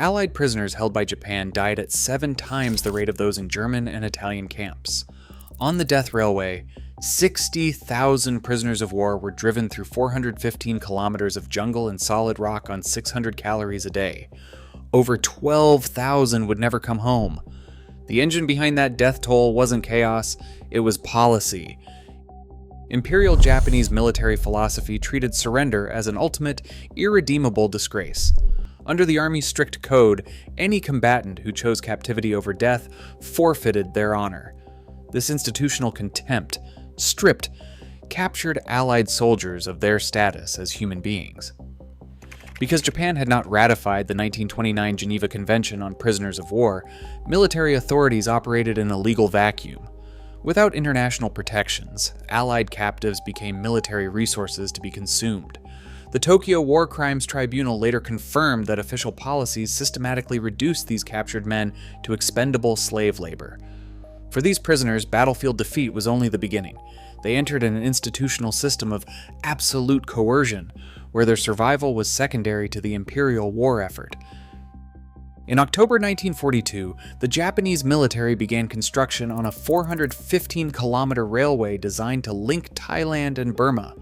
Allied prisoners held by Japan died at 7 times the rate of those in German and Italian camps. On the death railway, 60,000 prisoners of war were driven through 415 kilometers of jungle and solid rock on 600 calories a day. Over 12,000 would never come home. The engine behind that death toll wasn't chaos, it was policy. Imperial Japanese military philosophy treated surrender as an ultimate, irredeemable disgrace. Under the Army's strict code, any combatant who chose captivity over death forfeited their honor. This institutional contempt stripped captured Allied soldiers of their status as human beings. Because Japan had not ratified the 1929 Geneva Convention on Prisoners of War, military authorities operated in a legal vacuum. Without international protections, Allied captives became military resources to be consumed. The Tokyo War Crimes Tribunal later confirmed that official policies systematically reduced these captured men to expendable slave labor. For these prisoners, battlefield defeat was only the beginning. They entered an institutional system of absolute coercion, where their survival was secondary to the imperial war effort. In October 1942, the Japanese military began construction on a 415-kilometer railway designed to link Thailand and Burma.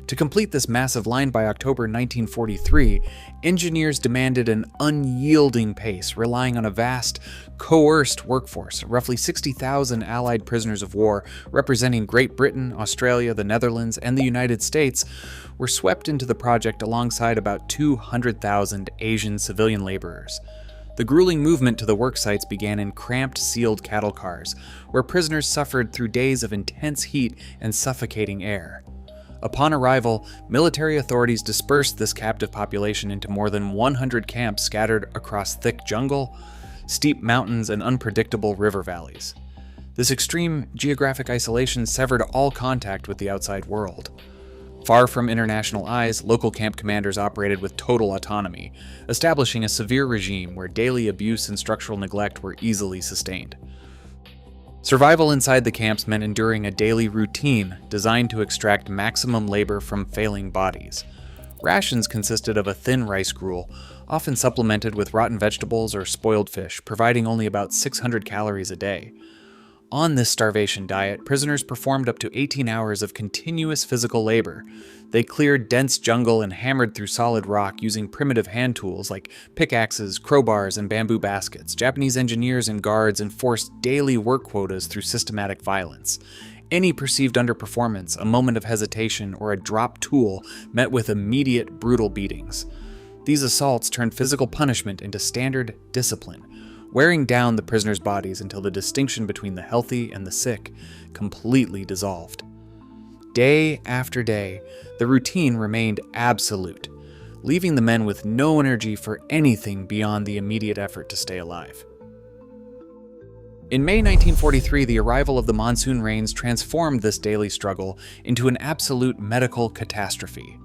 To complete this massive line by October 1943, engineers demanded an unyielding pace, relying on a vast, coerced workforce. Roughly 60,000 Allied prisoners of war, representing Great Britain, Australia, the Netherlands, and the United States, were swept into the project alongside about 200,000 Asian civilian laborers. The grueling movement to the work sites began in cramped, sealed cattle cars, where prisoners suffered through days of intense heat and suffocating air. Upon arrival, military authorities dispersed this captive population into more than 100 camps scattered across thick jungle, steep mountains, and unpredictable river valleys. This extreme geographic isolation severed all contact with the outside world. Far from international eyes, local camp commanders operated with total autonomy, establishing a severe regime where daily abuse and structural neglect were easily sustained. Survival inside the camps meant enduring a daily routine designed to extract maximum labor from failing bodies. Rations consisted of a thin rice gruel, often supplemented with rotten vegetables or spoiled fish, providing only about 600 calories a day. On this starvation diet, prisoners performed up to 18 hours of continuous physical labor. They cleared dense jungle and hammered through solid rock using primitive hand tools like pickaxes, crowbars, and bamboo baskets. Japanese engineers and guards enforced daily work quotas through systematic violence. Any perceived underperformance, a moment of hesitation, or a dropped tool met with immediate, brutal beatings. These assaults turned physical punishment into standard discipline, wearing down the prisoners' bodies until the distinction between the healthy and the sick completely dissolved. Day after day, the routine remained absolute, leaving the men with no energy for anything beyond the immediate effort to stay alive. In May 1943, the arrival of the monsoon rains transformed this daily struggle into an absolute medical catastrophe.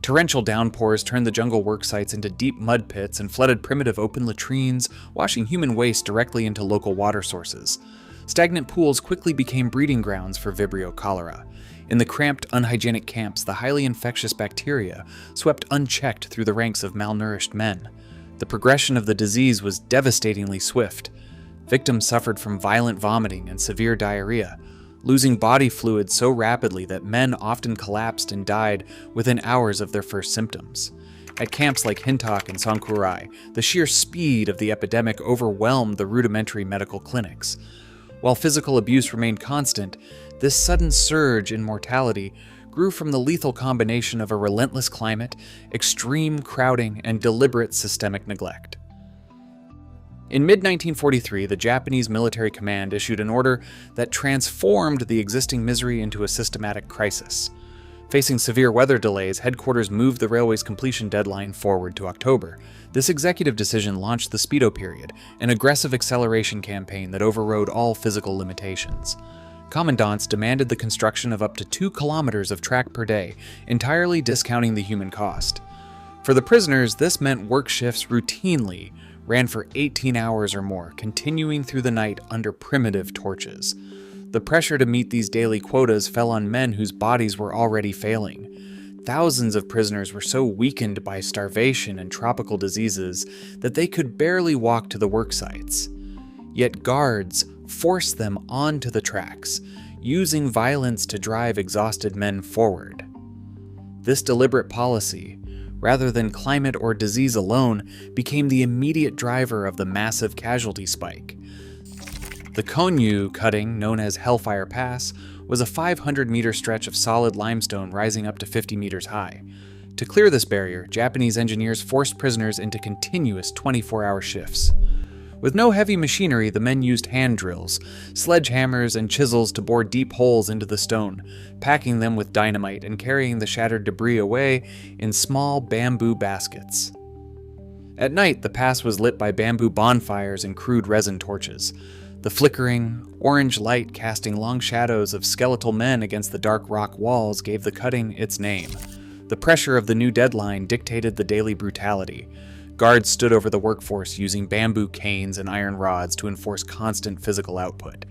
Torrential downpours turned the jungle work sites into deep mud pits and flooded primitive open latrines, washing human waste directly into local water sources. Stagnant pools quickly became breeding grounds for Vibrio cholera. In the cramped, unhygienic camps, the highly infectious bacteria swept unchecked through the ranks of malnourished men. The progression of the disease was devastatingly swift. Victims suffered from violent vomiting and severe diarrhea, losing body fluid so rapidly that men often collapsed and died within hours of their first symptoms. At camps like Hintok and Songkurai, the sheer speed of the epidemic overwhelmed the rudimentary medical clinics. While physical abuse remained constant, this sudden surge in mortality grew from the lethal combination of a relentless climate, extreme crowding, and deliberate systemic neglect. In mid-1943, the Japanese military command issued an order that transformed the existing misery into a systematic crisis. Facing severe weather delays, headquarters moved the railway's completion deadline forward to October. This executive decision launched the Speedo period, an aggressive acceleration campaign that overrode all physical limitations. Commandants demanded the construction of up to 2 kilometers of track per day, entirely discounting the human cost. For the prisoners, this meant work shifts routinely ran for 18 hours or more, continuing through the night under primitive torches. The pressure to meet these daily quotas fell on men whose bodies were already failing. Thousands of prisoners were so weakened by starvation and tropical diseases that they could barely walk to the work sites. Yet guards forced them onto the tracks, using violence to drive exhausted men forward. This deliberate policy, rather than climate or disease alone, became the immediate driver of the massive casualty spike. The Konyu cutting, known as Hellfire Pass, was a 500-meter stretch of solid limestone rising up to 50 meters high. To clear this barrier, Japanese engineers forced prisoners into continuous 24-hour shifts. With no heavy machinery, the men used hand drills, sledgehammers, and chisels to bore deep holes into the stone, packing them with dynamite and carrying the shattered debris away in small bamboo baskets. At night, the pass was lit by bamboo bonfires and crude resin torches. The flickering, orange light casting long shadows of skeletal men against the dark rock walls gave the cutting its name. The pressure of the new deadline dictated the daily brutality. Guards stood over the workforce using bamboo canes and iron rods to enforce constant physical output.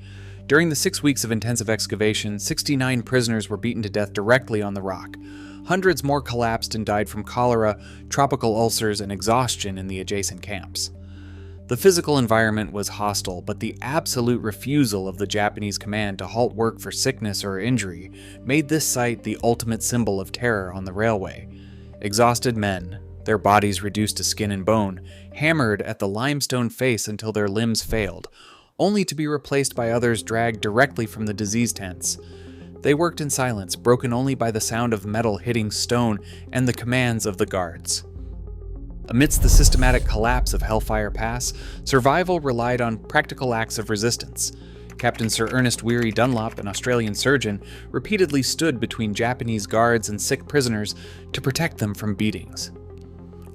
During the 6 weeks of intensive excavation, 69 prisoners were beaten to death directly on the rock. Hundreds more collapsed and died from cholera, tropical ulcers, and exhaustion in the adjacent camps. The physical environment was hostile, but the absolute refusal of the Japanese command to halt work for sickness or injury made this site the ultimate symbol of terror on the railway. Exhausted men, their bodies reduced to skin and bone, hammered at the limestone face until their limbs failed, only to be replaced by others dragged directly from the disease tents. They worked in silence, broken only by the sound of metal hitting stone and the commands of the guards. Amidst the systematic collapse of Hellfire Pass, survival relied on practical acts of resistance. Captain Sir Ernest Weary Dunlop, an Australian surgeon, repeatedly stood between Japanese guards and sick prisoners to protect them from beatings.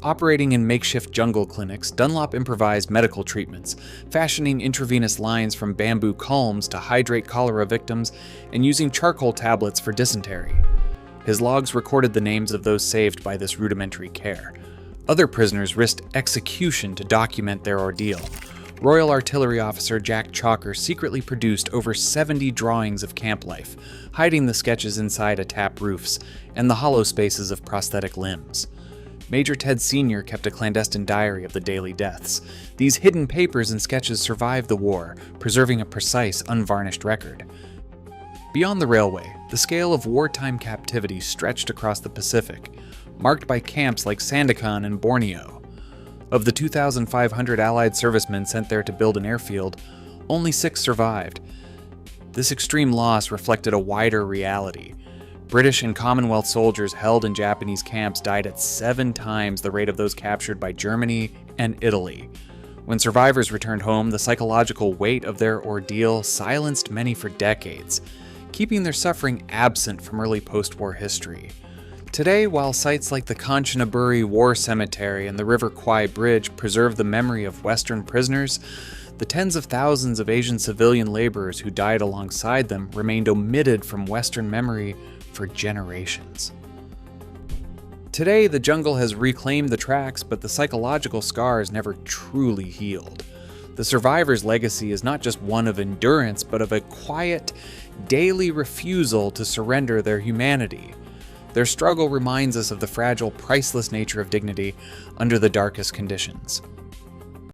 Operating in makeshift jungle clinics, Dunlop improvised medical treatments, fashioning intravenous lines from bamboo culms to hydrate cholera victims and using charcoal tablets for dysentery. His logs recorded the names of those saved by this rudimentary care. Other prisoners risked execution to document their ordeal. Royal Artillery Officer Jack Chalker secretly produced over 70 drawings of camp life, hiding the sketches inside atap roofs and the hollow spaces of prosthetic limbs. Major Ted Sr. kept a clandestine diary of the daily deaths. These hidden papers and sketches survived the war, preserving a precise, unvarnished record. Beyond the railway, the scale of wartime captivity stretched across the Pacific, marked by camps like Sandakan and Borneo. Of the 2,500 Allied servicemen sent there to build an airfield, only 6 survived. This extreme loss reflected a wider reality. British and Commonwealth soldiers held in Japanese camps died at 7 times the rate of those captured by Germany and Italy. When survivors returned home, the psychological weight of their ordeal silenced many for decades, keeping their suffering absent from early post-war history. Today, while sites like the Kanchanaburi War Cemetery and the River Kwai Bridge preserve the memory of Western prisoners, the tens of thousands of Asian civilian laborers who died alongside them remained omitted from Western memory for generations. Today, the jungle has reclaimed the tracks, but the psychological scars never truly healed. The survivors' legacy is not just one of endurance, but of a quiet, daily refusal to surrender their humanity. Their struggle reminds us of the fragile, priceless nature of dignity under the darkest conditions.